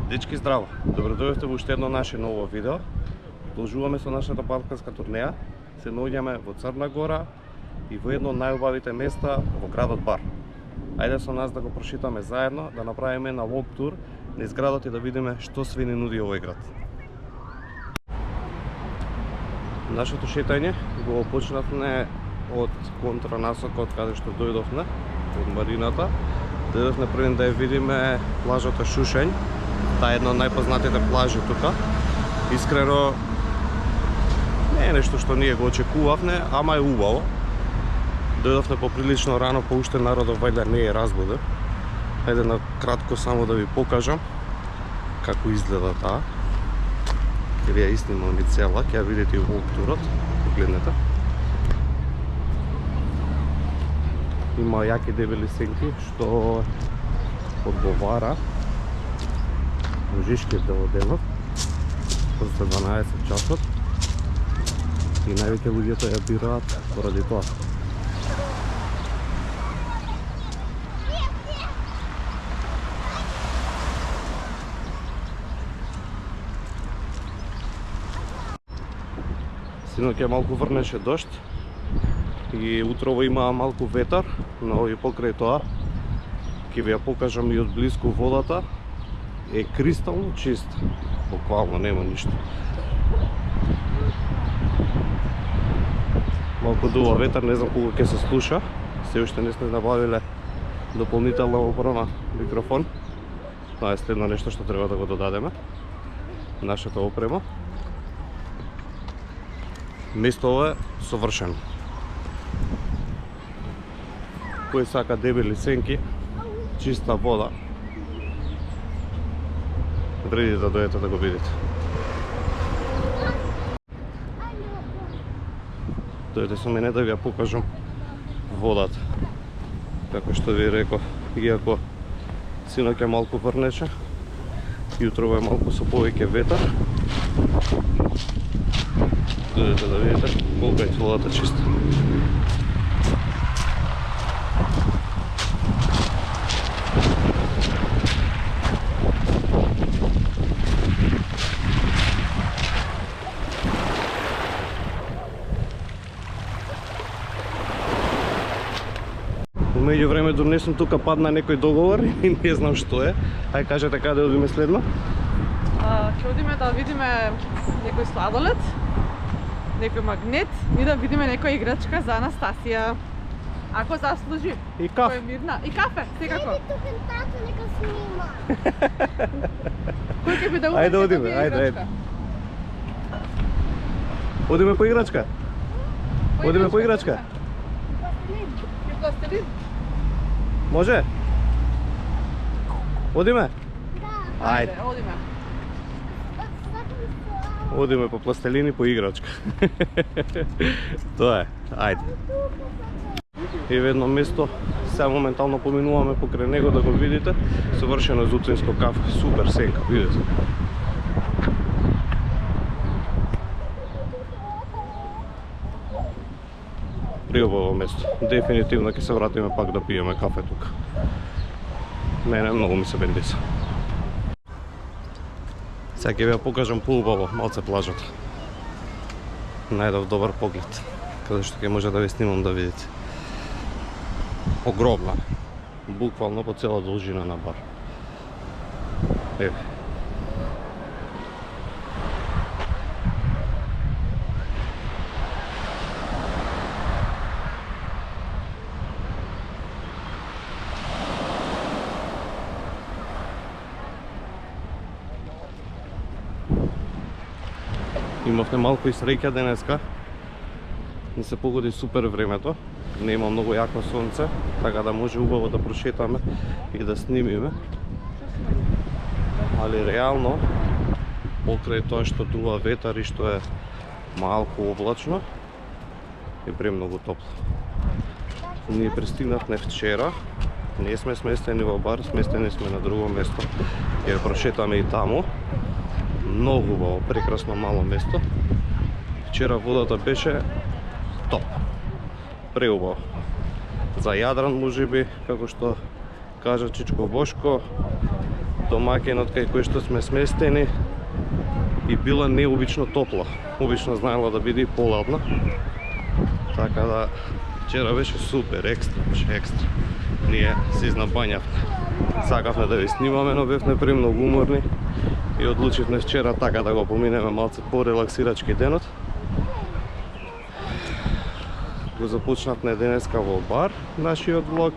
Дечки, здраво! Добро дојдовте во уште едно наше ново видео. Продолжуваме со нашата балканска турнеја. Се наоѓаме во Црна Гора и во едно од најубавите места во градот Бар. Ајде со нас да го прошетаме заедно, да направиме на walk тур низ градот и да видиме што све ни нуди овој град. Нашето шетање го почнавме од контранасокот каде што дојдовме, од марината. Дојдовме првен да ја видиме плажата Шушењ. Таа е една од најпознатите плажи тука. Искрено не е нешто што ние го очекувавме, ама е убаво. Дојдовме поприлично рано, па уште народот вајда не е разбуден. Хајде на кратко само да ви покажам како изгледа таа. Ќе ви ја снимам и цела, ќе ја видите и во турот. Погледнете. Има јаки дебели сенки што одговара мужишкиот дел од денот, после 12 часот, и највеќе луѓето ја бираат поради тоа. Синоќ малку врнеше дожд и утрово има малку ветар, но и покрај тоа ќе ви ја покажам и од близко водата. Е кристално чист, буквално нема ништо. Малку дува ветар, не знам кога ќе се слуша. Се уште не сме набавиле дополнителна опора микрофон. Тоа е следно нешто што треба да го додадеме. Нашата опрема. Местото е совршено. Кој сака дебели сенки, чиста вода, вреди да дојдете да го видите. Дојдете со мене да ви ја покажам водата. Како што ви реков, иако синоќ малку врнеше, јутрово е малку со повеќе ветар. Дојдете да видите колку е водата чиста. Меѓу време донесам тука падна некој договор и не знам што е. Ај кажете каде одиме следно? Ќе одиме да видиме некој сладолед, некој магнет и да видиме некоја играчка за Анастасија. Ако заслужи. И кафе. Кој е мирна. И кафе, секако. Иди тука тато нека снима. Кој ќе биде Ајде убав одиме, да ајде, играчка? Одиме по играчка? Одиме по играчка? Ќе пластелин? Може? Одиме? Да. Ајде. Одиме. Одиме по пластелини по играчка. Тоа е. Ајде. И во едно место, сега моментално поминуваме покрај него да го видите, совршено зуцинско кафе, супер сенка, видите. Приубаво место. Дефинитивно ќе се вратиме пак да пиеме кафе тука. Мене многу ми се бендиса. Сега ќе ви ја покажам поубаво малце плажата. Најдов добар поглед, каде што ќе може да ви снимам да видите. Огромна, буквално по цела должина на Бар. Еве. Имавме малку и среќа денеска. Не се погоди супер времето. Не има многу јако сонце, така да може убаво да прошетаме и да снимиме. Али реално, покрај тоа што дува ветар и што е малку облачно, е премногу топло. Ние пристигнавме вчера. Не сме сместени во Бар, сместени сме на друго место. Ќе прошетаме и таму. Многу убаво, прекрасно мало место. Вчера водата беше топ. Преубаво. За Јадран можеби, како што кажа Чичко Бошко, домаќинот кај кој што сме сместени и била необично топла. Обично знаела да биде поладна. Така да вчера беше супер, екстра, екстра. Ние се изнабањавме. Сакавме да ви снимаме, но бевме премногу уморни и одлучивме вчера така да го поминеме малце по-релаксирачки денот. Го започнавме денеска во бар, нашиот влог.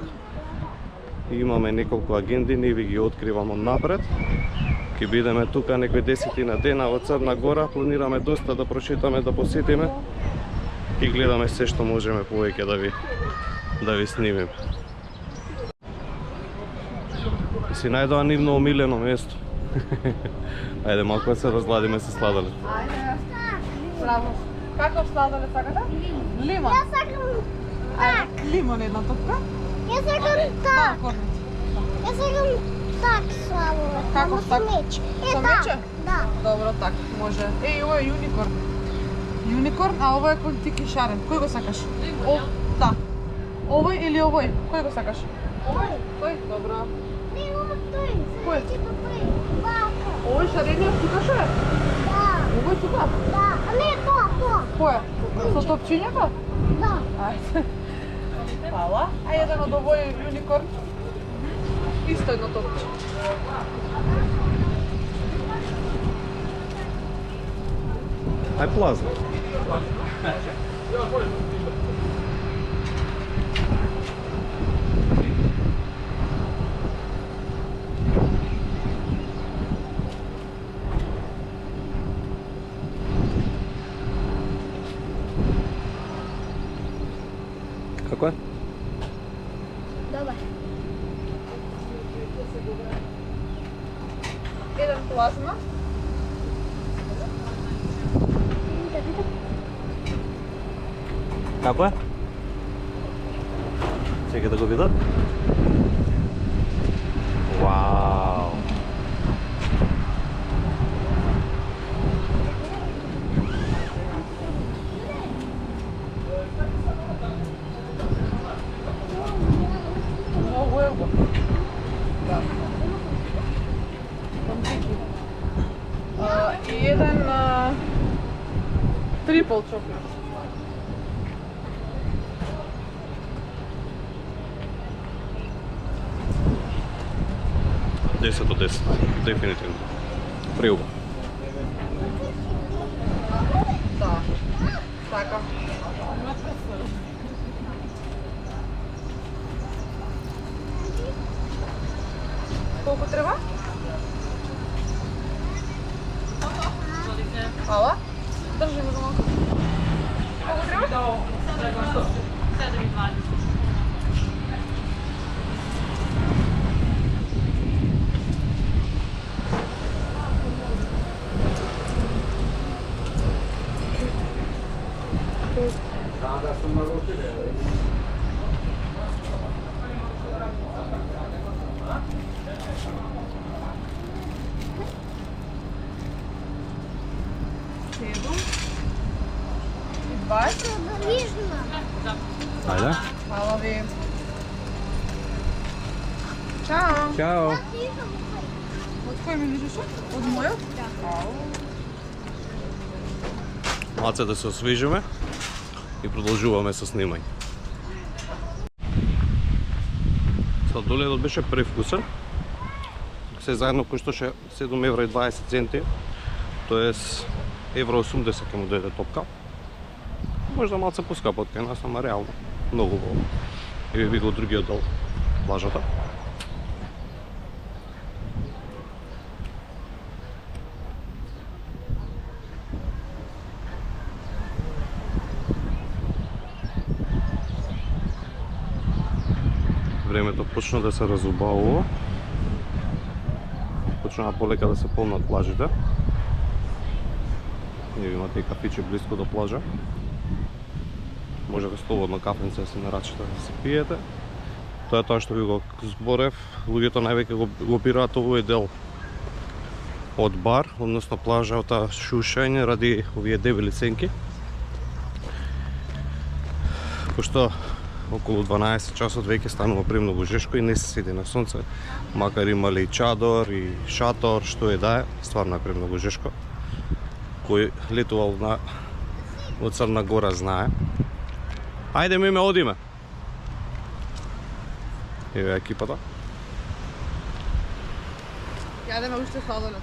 Имаме неколку агенди, не ви ги откривам однапред. Ке бидеме тука некои 10 дена од Црна Гора, планираме доста да прочитаме, да посетиме и гледаме се што можеме повеќе да ви снимиме. И си најдоа нивно омилено место. Ајде малку да се разладиме со сладолед. Ајде. Браво. Каков сладолед сакате? Лимон. Јас сакам так. Лимон една топка. Јас сакам так. Корнет. Јас сакам так сладолед. Каков так? Со мече? Да. Добро, так, може. Еј, ова е юникорн. Юникорн, а ова е контики шарен. Кој го сакаш? О, да. Овој или овој? Кој го сакаш? Овој. Тој? Добро. Не, ова тој. Кој? Типа тој. Бака. Овој шарениот тука што е? Да. Овој тука? Да. А не, тоа. Кој е? Со топчињата? Да. Ајде. Фала. А еден од овој юникорн? Исто едно топче. Ај плаза. Како е? Добар. Еден плазма. Како е? Чекай да го видат. Вау! Много е го. Да. Контики. И еден трипл чоклет. Десет од 10, дефинитивно. Преубав. Да. Така. Колку треба? Фала. Држи ми го малку. Колку треба? Седум. И 20. Вижна. Ајде. Фала ви. Чао. Чао. Од кој ми лежиш? Од мојот? Да. Малце да се освежиме и продолжуваме со снимање. Сладоледот беше превкусен. Се заедно кошташе 7,20 евра, тоест евро 80 ќе му дојде топка. Можда малце поскапо од кај нас, ама реално многу во. Еве ви го другиот дел плажата. Времето почна да се разубавува. Почнаа полека да се полнат плажите. И имате и кафиче близко до плажа. Можете слободно кафенце да се нарачите да се пиете. Тоа е тоа што ви го зборев. Луѓето највеќе го бираат овој дел од бар, односно плажата Шушен ради овие дебели сенки. Пошто околу 12 часот веќе станува премногу жешко и не се седи на сонце, макар имале и чадор и шатор, што е да е, стварно е премногу жешко. Кој летувал од Црна Гора знае. Ајде ме одиме. Еве екипата. Јадеме уште сладолед.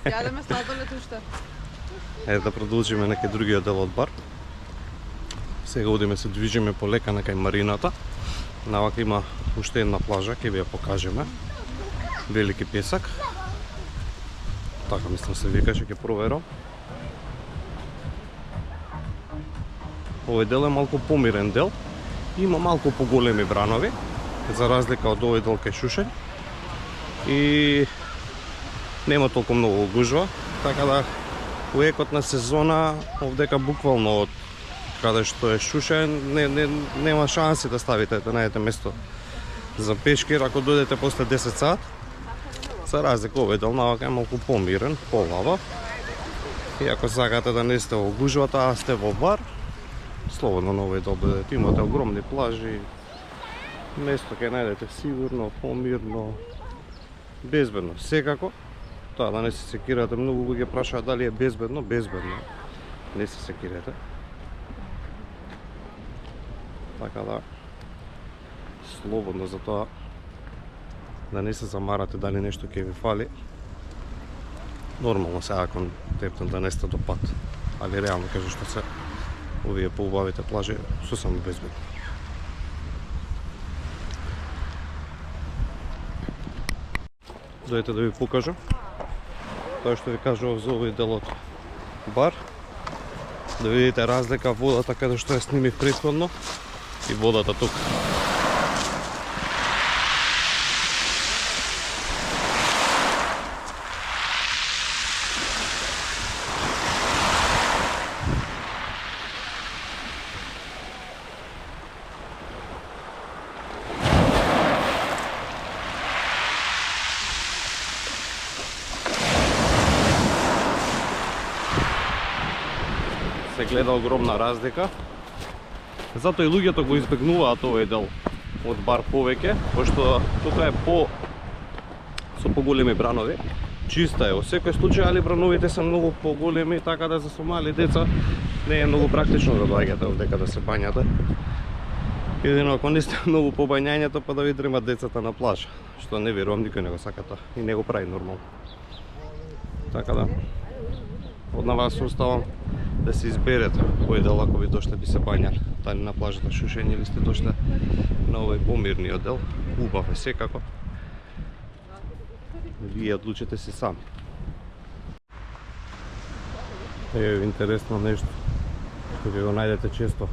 Јадеме сладолед уште. Ајде да продолжиме на кај другиот дел од бар. Сега одиме се движиме полека на кај марината. Навака има уште една плажа, ќе ви ја покажеме. Велики песак. Така мислам се викаше, ќе проверам. Овој дел е малку помирен дел. Има малку поголеми бранови, за разлика од овој дел кај Шушењ. И нема толку многу гужва, така да во екот на сезона овдека буквално од каде што е Шушењ нема шанси да ставите да најдете место за пешкир ако дојдете после 10 сат. За разлика овој дел навака е малку помирен, полава. И ако сакате да не сте во гужвата, а сте во бар, слободно на овој дел дојдете. Имате огромни плажи, место ќе најдете сигурно, помирно, безбедно. Секако, тоа да не се секирате, многу луѓе прашаат дали е безбедно, безбедно. Не се секирате. Така да, слободно за тоа да не се замарате дали нешто ќе ви фали. Нормално се ако тептен да не сте до пат, али реално кажа што се овие поубавите плажи сосема безбедни. Дојдете да ви покажам тоа што ви кажував за овој дел од бар. Да видите разлика водата каде што ја снимив претходно и водата тука. Се гледа огромна разлика. Затоа и луѓето го избегнуваат овој дел од бар повеќе, пошто тука е со поголеми бранови. Чиста е во секој случај, али брановите се многу поголеми, така да за мали деца не е многу практично да доаѓате овдека да се бањате. Едино ако не сте многу по бањањето, па да ви дремат децата на плажа, што не верувам никој не го сака тоа и не го прави нормално. Така да, од на вас оставам да се изберете кој дел ако ви дошле би се бањали, дали на плажата Шушење или сте дошле на овој помирниот дел. Убав е секако. Вие одлучете се сами. Еве интересно нешто што ќе го најдете често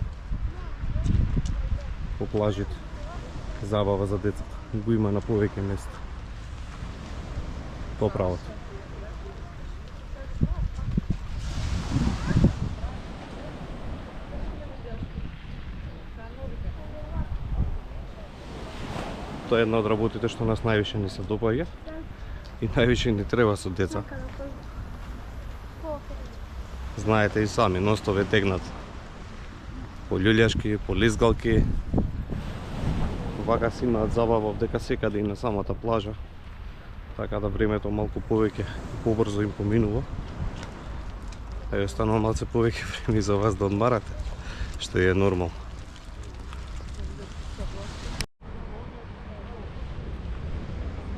по плажите. Забава за децата. Го има на повеќе места. Тоа правото. Тоа е една од работите што нас највише ни се допаѓа и највише ни треба со деца. Знаете и сами, ностове тегнат по љулјашки, по лизгалки. Вака си имаат забава овдека секаде и на самата плажа. Така да времето малку повеќе и побрзо им поминува. А и останува малце повеќе време за вас да одмарате, што е нормално.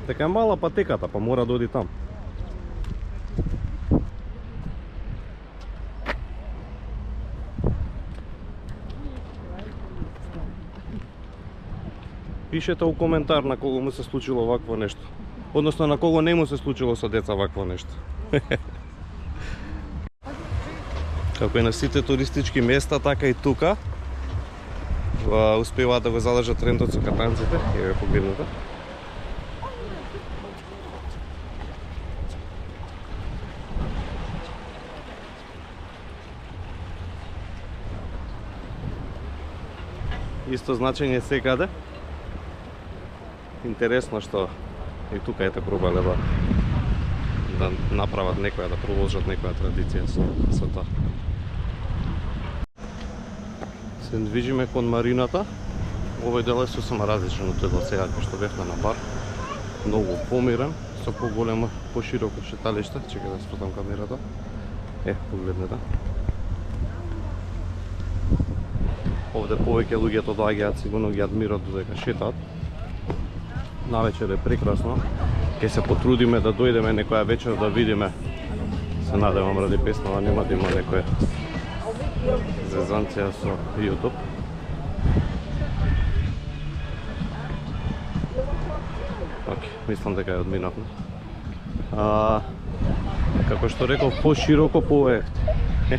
Така е мала патеката, па мора да оди там. Пишете у коментар на кого му се случило вакво нешто. Односно на кого не му се случило со деца вакво нешто. Како и на сите туристички места, така и тука успеваат да го задржат трендот со катанците. Еве погледнете. Исто значење секаде. Интересно што и тука ете пробале да направат некоја, да продолжат некоја традиција со тоа. Се движиме кон марината. Овој дел е сосема различен од тој сега кај што бевме на бар. Многу помирен, со поголемо, пошироко шеталиште. Чекај да спотам камерата. Погледнете. Овде повеќе луѓето доаѓаат, сигурно ги адмират додека шетаат. Навечер е прекрасно. Ке се потрудиме да дојдеме некоја вечер да видиме. Се надевам ради песнава нема да има некоја зезанција со YouTube. Мислам дека ја одминавме. Како што реков, пошироко, поевти.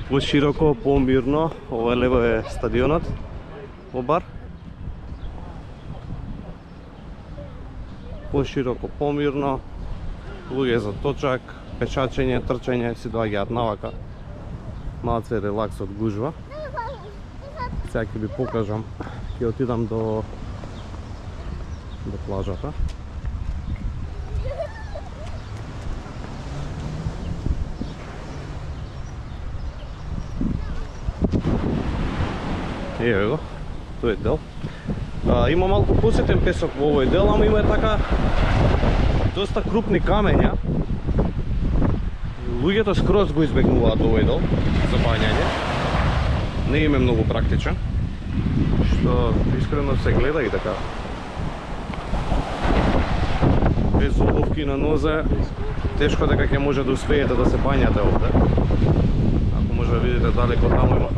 Пошироко, помирно. Ова лево е стадионот во бар. Пошироко, помирно. Луѓе за точак, пешачење, трчање, си доаѓаат навака. Малце релакс од гужва. Сега ќе ви покажам. Ќе отидам до плажата. Еве го, тој е дел. Има малку посетен песок во овој дел, ама има така доста крупни камења. Луѓето скроз го избегнуваат овој дел за бањање. Не им е многу практичен, што искрено се гледа и така. Без обувки на нозе, тешко дека ќе може да успеете да се бањате овде. Ако може да видите далеко таму има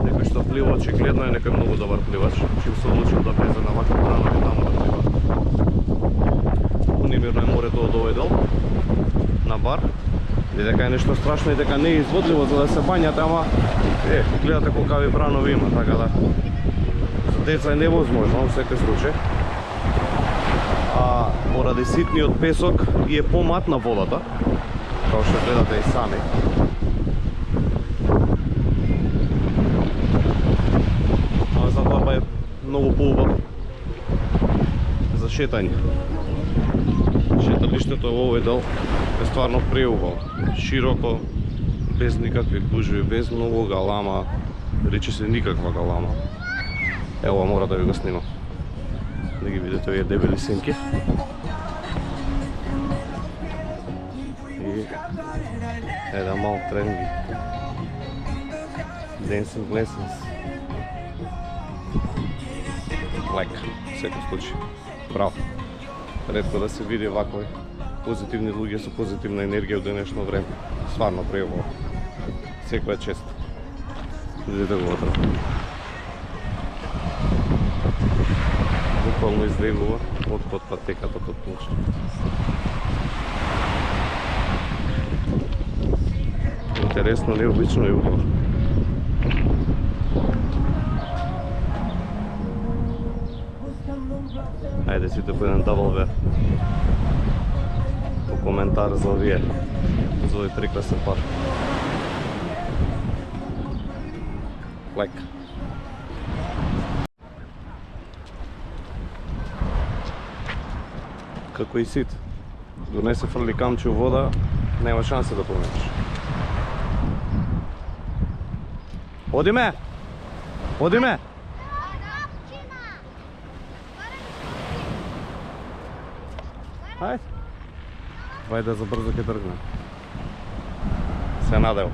некој што плива, очигледно е некој многу добар пливач, чим се одлучил да влезе на ваква брана и таму да плива. Унимирно е морето од овој дел, на бар. И дека е нешто страшно и дека не е изводливо за да се бањате, ама гледате колкави бранови има, така да за деца е невозможно во секој случај. Поради ситниот песок и е поматна водата, како што гледате и сами. А затоа е многу поубав за шетање. Шеталиштето во овој дел е стварно преубаво, широко, без никакви гужви, без многу галама, речи се никаква галама. Ево, мора да ви го снимам. Да ги видите овие дебели сенки. И еден мал тренинг. Dancing lessons. Лек, секој случај. Браво. Ретко да се види вакви позитивни луѓе со позитивна енергија во денешно време. Стварно преубаво. Секоја чест. Видите го отра. Буквално излегува од патеката под плочата. Интересно, необично и убаво. Ајде сите по еден W по коментар за овие, за овој прекрасен пар. Лек. Како и сит, донесе фрли камче у вода, нема шанса да поминеш. Одиме! Одиме! Ајде. Вајде за брзо ќе тргне. Се надева.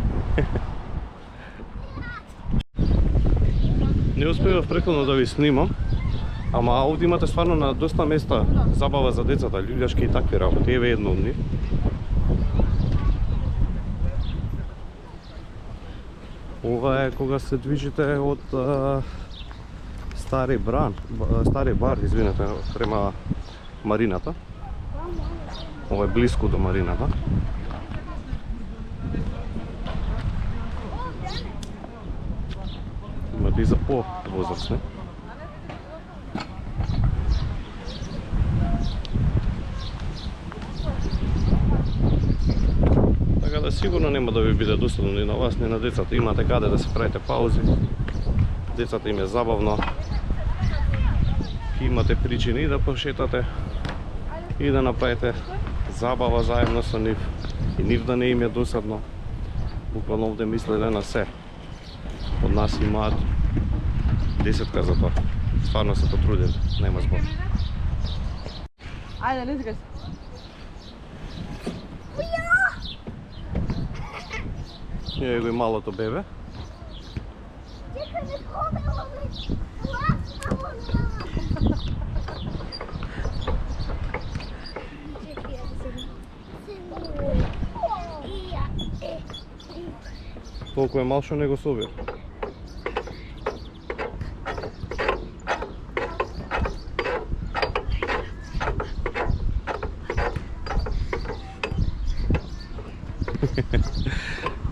Не успевав претходно да ви снимам, ама овде имате стварно на доста места забава за децата, љуѓашки и такви работи. Еве едно од нив. Ова е кога се движите од Стари бар, извинете, према марината. Ова е близко до марината. Имате и за по-возрастни. Така да сигурно нема да ви биде досадно ни на вас, ни на децата. Имате каде да се правите паузи. Децата им е забавно. Имате причини и да пошетате и да направите забава заедно со нив. И нив да не им е досадно. Буквално овде мислеле на се. Од нас имаат 10 за тоа. Стварно се потрудили, нема збор. Ајде, let's go. Е го и малото бебе. Толку е мал што не го собира.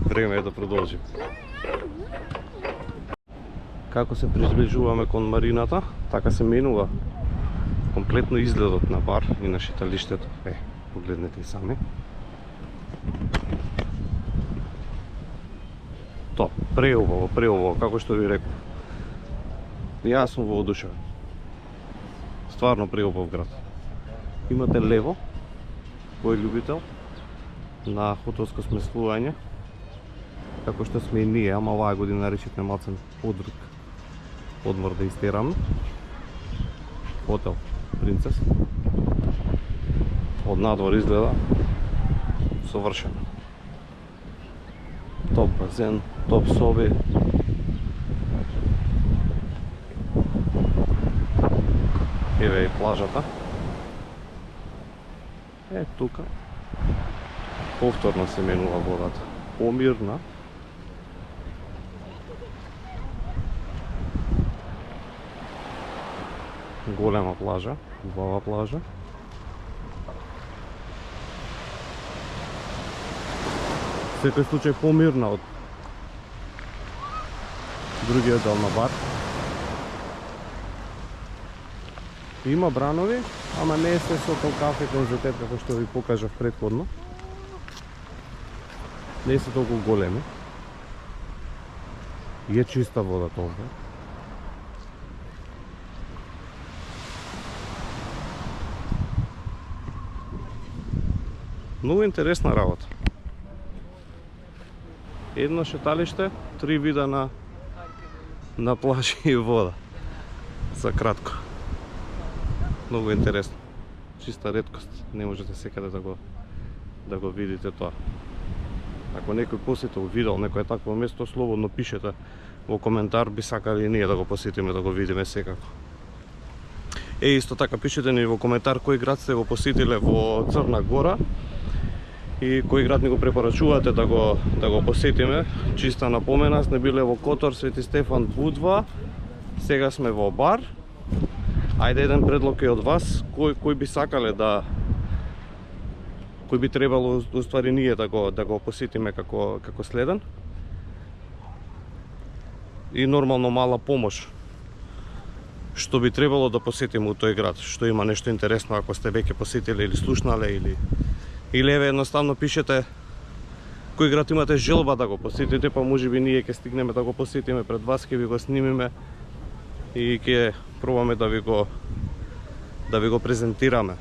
Време е да продолжим. Како се приближуваме кон марината, така се менува комплетно изгледот на бар и на шеталиштето. Погледнете и сами. Тоа, преубаво, како што ви реков. Јас сум воодушевен. Стварно преубав град. Имате лево, кој љубител на хотелско сместување, како што сме и ние, ама оваа година решивме малцен подруг одмор да истераме. Хотел Принцес. Од надвор изгледа совршено. Топ базен, топ соби. Еве и плажата. Тука повторно се менува водата. Помирна. Голема плажа, убава плажа. Секој случај помирна од другиот дел на бар. Има бранови, ама не се со кафе конзетет како што ви покажав претходно. Не се толку големи. Е чиста вода овде. Многу интересна работа. Едно шеталиште, 3 вида на плажи и вода. За кратко. Многу интересно. Чиста реткост. Не можете секаде да го видите тоа. Ако некој посетил, видел некој такво место, слободно пишете во коментар, би сакали ние да го посетиме, да го видиме секако. Исто така пишете ни во коментар кој град сте го посетиле во Црна Гора и кој град ни го препорачувате да го посетиме. Чиста напомена, сме биле во Котор, Свети Стефан, Будва, сега сме во Бар. Ајде еден предлог е од вас, кој би сакале кој би требало уствари ние да го посетиме како следен. И нормално мала помош. Што би требало да посетиме у тој град, што има нешто интересно ако сте веќе посетиле или слушнале или еве едноставно пишете кој град имате желба да го посетите, па можеби ние ќе стигнеме да го посетиме пред вас, ќе ви го снимиме и ќе пробаме да ви го презентираме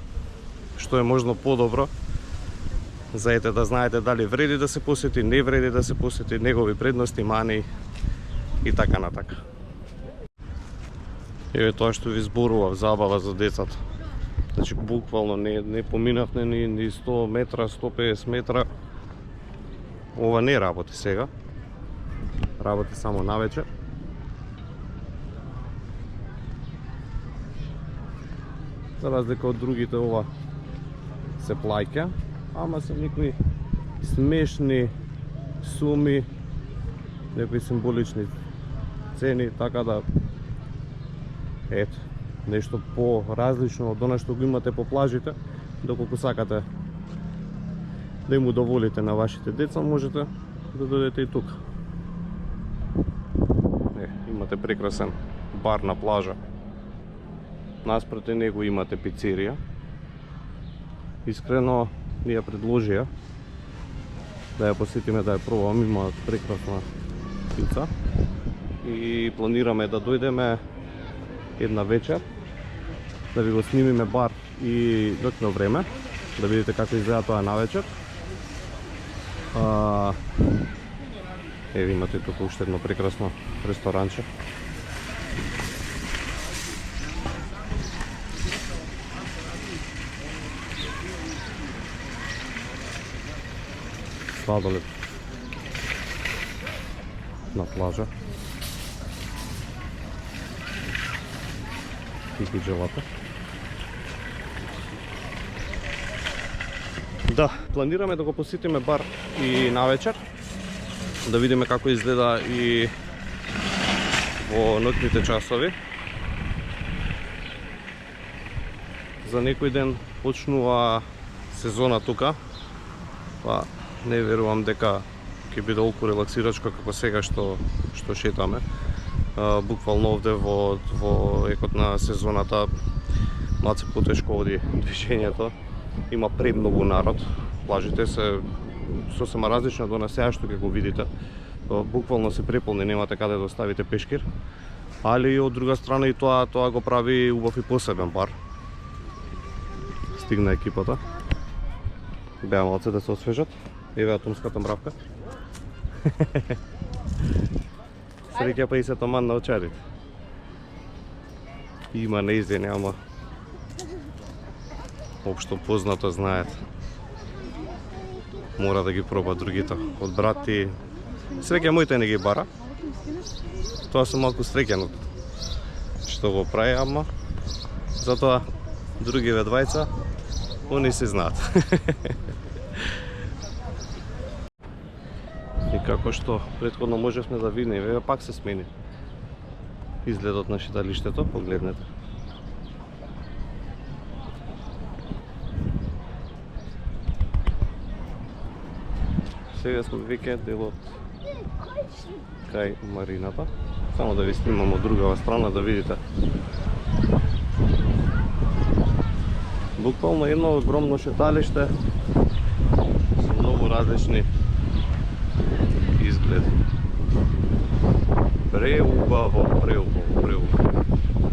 што е можно подобро, за да знаете дали вреди да се посети, не вреди да се посети, негови предности, мани и така натака. Еве тоа што ви зборував, забава за децата. Значи буквално не поминавме ни 100 метра, 150 метра. Ова не работи сега. Работи само навечер. За разлика од другите, ова се плаќа, ама се некои смешни суми, некои символични цени, така да ето, нешто по-различно од она што го имате по плажите, доколку сакате да им удоволите на вашите деца, можете да додете и тука. Имате прекрасен бар на плажа. Наспроти него имате пицерија. Искрено ми ја предложија да ја посетиме, да ја пробаме, имаат прекрасна пица и планираме да дојдеме една вечер да ви го снимиме бар и ноќно време, да видите како изгледа тоа навечер. Еве имате тука уште едно прекрасно ресторанче. Сладолед на плажа. Тихи джелата. Да, планираме да го посетиме бар и навечер, да видиме како изгледа и во ноќните часови. За некој ден почнува сезона тука, па не верувам дека ќе биде толку релаксирачко како сега што шетаме. Буквално овде во екот на сезоната малце потешко оди движењето. Има премногу народ. Плажите се сосема различни од сега што ќе го видите. Буквално се преполни, немате каде да оставите пешкир. Али од друга страна и тоа го прави убав и посебен бар. Стигна екипата. Беа малце да се освежат. Еве атомската мравка. Среќа па и се томан на очарите. Има неиздени, ама општо познато знаат. Мора да ги проба другите. Од брати среќа моите не ги бара. Тоа сум малку среќен што го прави, ама затоа другиве двајца они се знаат. И како што претходно можевме да видиме, пак се смени изгледот на шеталиштето, погледнете. Сега сме веќе делот кај марината. Само да ви снимам од другава страна да видите. Буквално едно огромно шеталиште со многу различни изгледи. Преубаво.